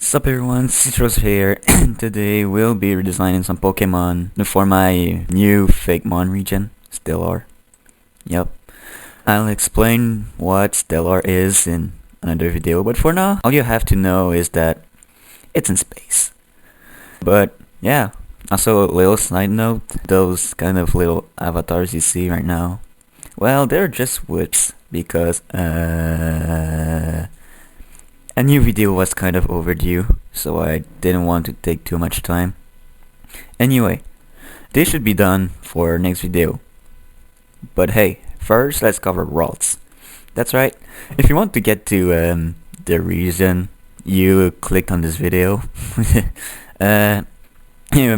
Sup everyone, Citros here, and today we'll be redesigning some Pokemon for my new fake mon region, Stellar. Yep. I'll explain what Stellar is in another video, but for now, all you have to know is that it's in space. But yeah, also a little side note, those kind of little avatars you see right now, well, they're just whips because a new video was kind of overdue, so I didn't want to take too much time. Anyway, this should be done for next video. But hey, first let's cover Ralts. That's right, if you want to get to the reason you clicked on this video,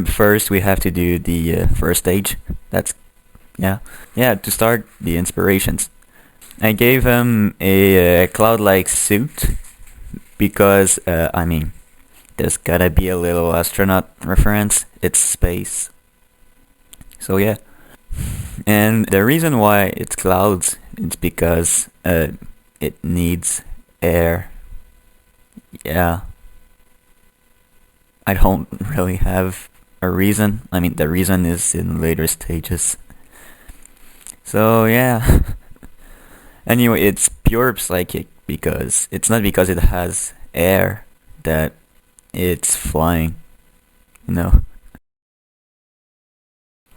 first we have to do the first stage. That's, yeah, to start the inspirations. I gave him a cloud-like suit because, I mean, there's gotta be a little astronaut reference. It's space. So yeah. And the reason why it's clouds, it's because it needs air. Yeah. I don't really have a reason. I mean, the reason is in later stages. So yeah. Anyway, it's pure psychic because it's not because it has air that it's flying, you know.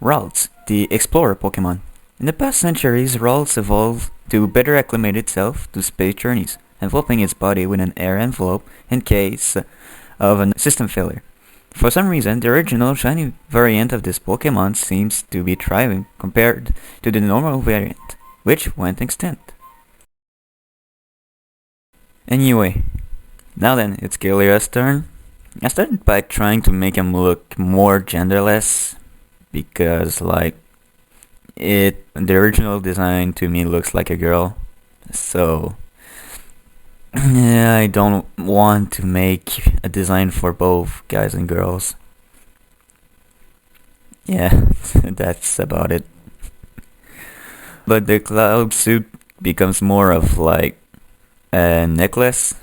Ralts, the explorer Pokemon. In the past centuries, Ralts evolved to better acclimate itself to space journeys, enveloping its body with an air envelope in case of a system failure. For some reason, the original shiny variant of this Pokemon seems to be thriving compared to the normal variant, which went extinct. Anyway, now then, it's Gilia's turn. I started by trying to make him look more genderless, because like, the original design to me looks like a girl, so yeah, I don't want to make a design for both guys and girls. Yeah, that's about it. But the cloud suit becomes more of like a necklace,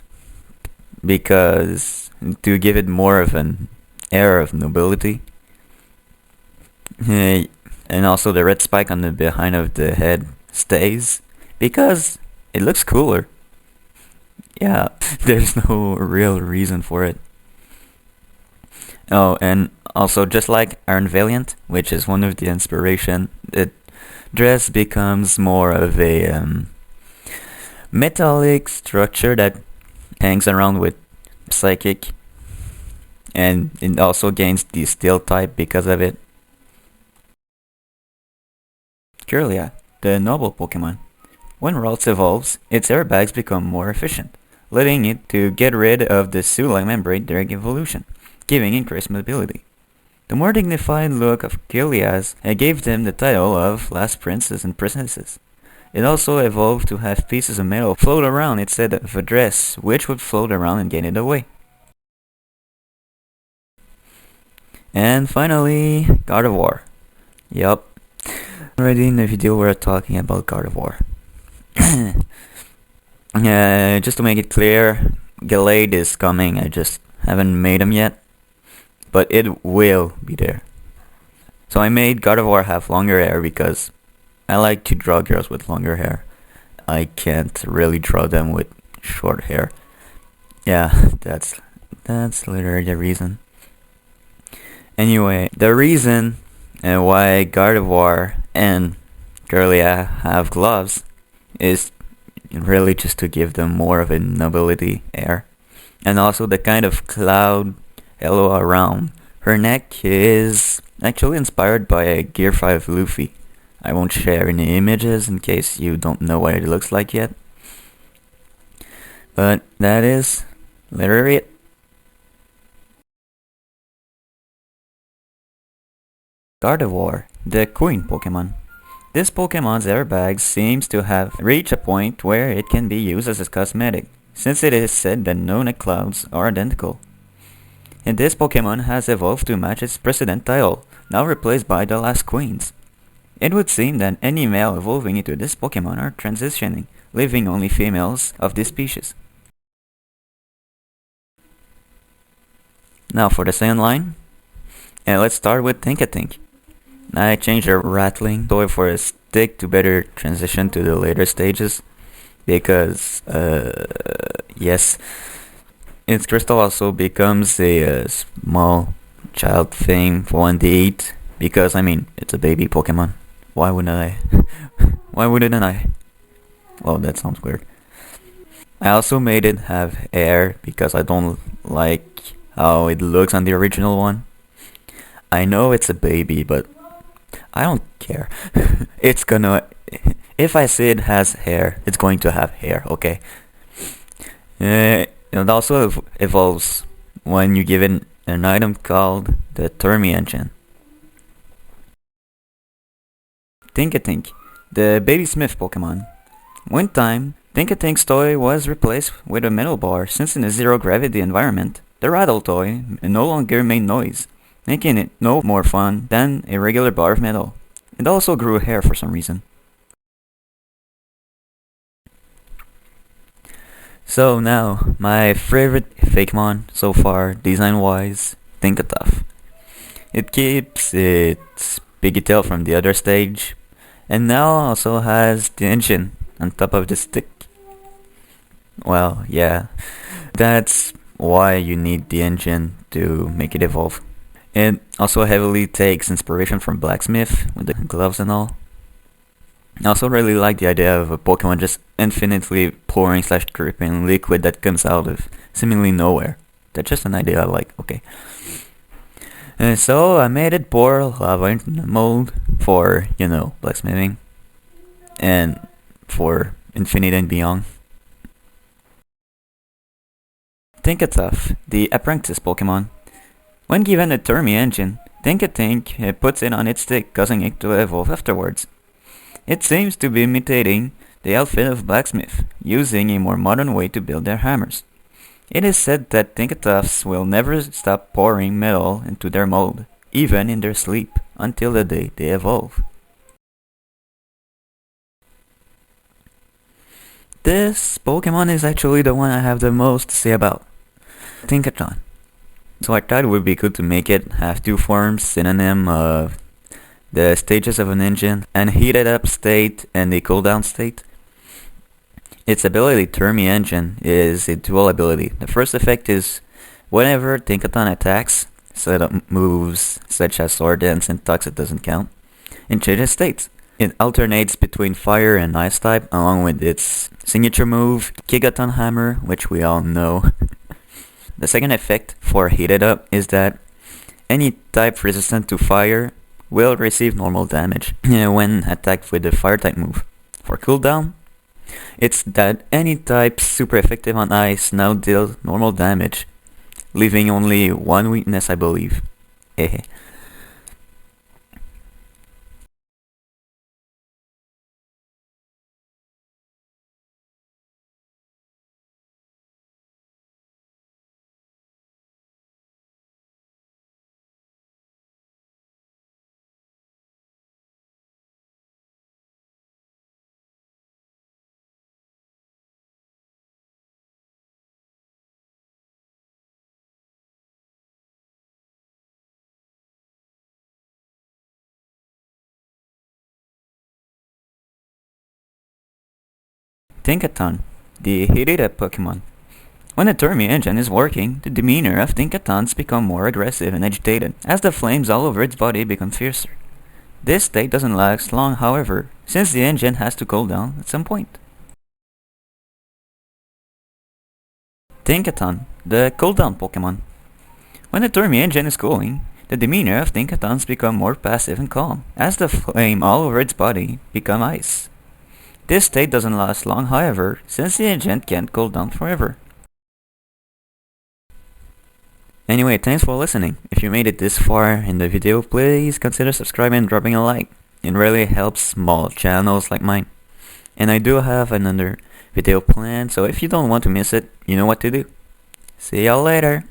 because to give it more of an air of nobility. And also the red spike on the behind of the head stays because it looks cooler. Yeah, there's no real reason for it. Oh, and also just like Iron Valiant, which is one of the inspiration, the dress becomes more of a metallic structure that hangs around with psychic, and it also gains the steel type because of it. Kirlia, the noble Pokemon. When Ralts evolves, its airbags become more efficient, letting it to get rid of the suit-like membrane during evolution, giving increased mobility. The more dignified look of Kirlias gave them the title of Last Princes and Princesses. It also evolved to have pieces of metal float around instead of a dress, which would float around and get it away. And finally, Gardevoir. Yup. Already in the video we're talking about Gardevoir. Just to make it clear, Gallade is coming, I just haven't made him yet. But it will be there. So I made Gardevoir have longer hair because I like to draw girls with longer hair. I can't really draw them with short hair. Yeah, that's literally the reason. Anyway, the reason why Gardevoir and Kirlia have gloves is really just to give them more of a nobility air. And also the kind of cloud halo around her neck is actually inspired by a Gear 5 Luffy. I won't share any images in case you don't know what it looks like yet. But that is literally it. Gardevoir, the Queen Pokemon. This Pokemon's airbag seems to have reached a point where it can be used as a cosmetic, since it is said that no neck clouds are identical. And this Pokemon has evolved to match its precedent title, now replaced by the last queens. It would seem that any male evolving into this Pokemon are transitioning, leaving only females of this species. Now for the second line, and let's start with Think-a-Think. I changed the rattling toy for a stick to better transition to the later stages because, yes, its crystal also becomes a small child thing for one to eat because, I mean, it's a baby Pokemon. Why wouldn't I? Why wouldn't I? Well, that sounds weird. I also made it have hair because I don't like how it looks on the original one. I know it's a baby, but I don't care. It's gonna. If I say it has hair, it's going to have hair, okay? It also evolves when you give it an item called the Termi engine. Think-a-Think, the Baby Smith Pokemon. One time, Think-a-Think's toy was replaced with a metal bar since in a zero-gravity environment, the rattle toy no longer made noise, making it no more fun than a regular bar of metal. It also grew hair for some reason. So now, my favorite Fakemon so far, design-wise, Think-a-Tough. It keeps its piggy tail from the other stage, and now also has the engine on top of the stick. Well, yeah, that's why you need the engine to make it evolve. It also heavily takes inspiration from Blacksmith with the gloves and all. I also really like the idea of a Pokemon just infinitely pouring slash dripping liquid that comes out of seemingly nowhere. That's just an idea I like, okay. And so I made it pour lava into the mold for, blacksmithing. And for infinite and beyond. Think-a-Tough, the apprentice Pokemon. When given a Termi engine, Think-a-Think puts it on its stick, causing it to evolve afterwards. It seems to be imitating the outfit of blacksmith, using a more modern way to build their hammers. It is said that Think-a-Toughs will never stop pouring metal into their mold, even in their sleep, until the day they evolve. This Pokemon is actually the one I have the most to say about. Tinkaton. So I thought it would be good to make it have two forms, synonym of the stages of an engine, an heated up state and a cooldown state. Its ability, Termi Engine, is a dual ability. The first effect is whenever Tinkaton attacks, set up moves such as Sword Dance and Toxic doesn't count, it changes states. It alternates between fire and ice type along with its signature move, Gigaton Hammer, which we all know. The second effect for heated up is that any type resistant to fire will receive normal damage when attacked with the fire type move. For cooldown, it's that any type super effective on ice now deal normal damage, leaving only one weakness I believe. Hehe. Tinkaton, the heated up Pokemon. When the Termi engine is working, the demeanor of Tinkatons become more aggressive and agitated, as the flames all over its body become fiercer. This state doesn't last long, however, since the engine has to cool down at some point. Tinkaton, the cooldown Pokemon. When the Termi engine is cooling, the demeanor of Tinkatons become more passive and calm, as the flame all over its body become ice. This state doesn't last long, however, since the engine can't cool down forever. Anyway, thanks for listening. If you made it this far in the video, please consider subscribing and dropping a like. It really helps small channels like mine. And I do have another video planned, so if you don't want to miss it, you know what to do. See y'all later.